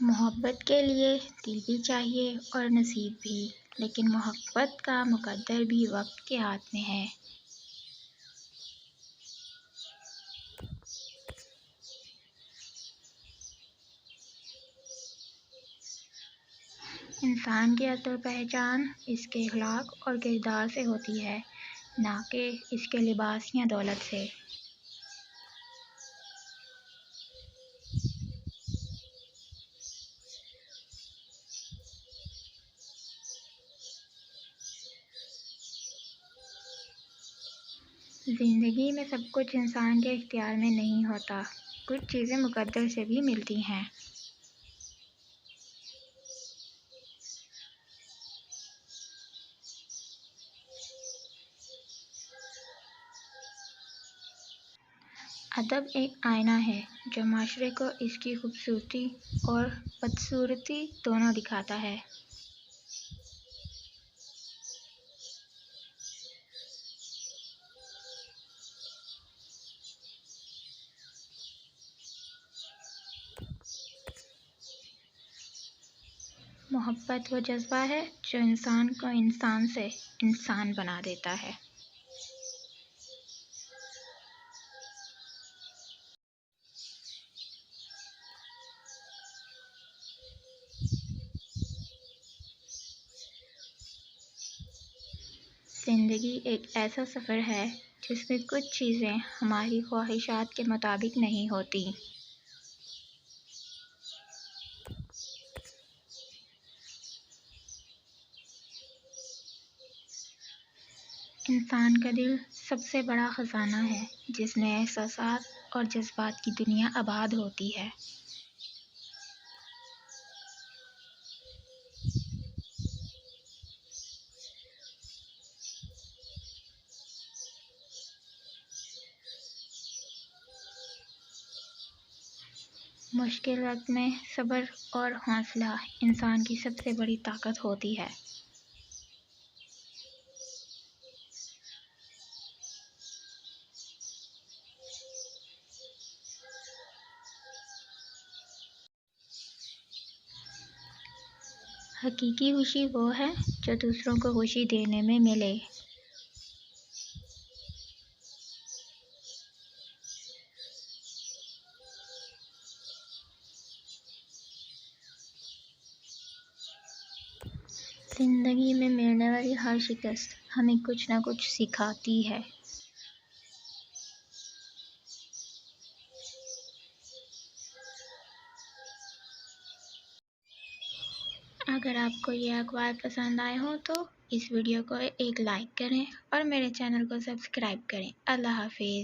محبت کے لیے دل بھی چاہیے اور نصیب بھی، لیکن محبت کا مقدر بھی وقت کے ہاتھ میں ہے۔ انسان کی اصل پہچان اس کے اخلاق اور کردار سے ہوتی ہے، نہ کہ اس کے لباس یا دولت سے۔ زندگی میں سب کچھ انسان کے اختیار میں نہیں ہوتا، کچھ چیزیں مقدر سے بھی ملتی ہیں۔ ادب ایک آئینہ ہے جو معاشرے کو اس کی خوبصورتی اور بدصورتی دونوں دکھاتا ہے۔ محبت وہ جذبہ ہے جو انسان کو انسان سے انسان بنا دیتا ہے۔ زندگی ایک ایسا سفر ہے جس میں کچھ چیزیں ہماری خواہشات کے مطابق نہیں ہوتی۔ انسان کا دل سب سے بڑا خزانہ ہے جس میں احساسات اور جذبات کی دنیا آباد ہوتی ہے۔ مشکل وقت میں صبر اور حوصلہ انسان کی سب سے بڑی طاقت ہوتی ہے۔ حقیقی خوشی وہ ہے جو دوسروں کو خوشی دینے میں ملے۔ زندگی میں ملنے والی ہر شکست ہمیں کچھ نہ کچھ سکھاتی ہے۔ اگر آپ کو یہ اقوال پسند آئے ہوں تو اس ویڈیو کو ایک لائک کریں اور میرے چینل کو سبسکرائب کریں۔ اللہ حافظ۔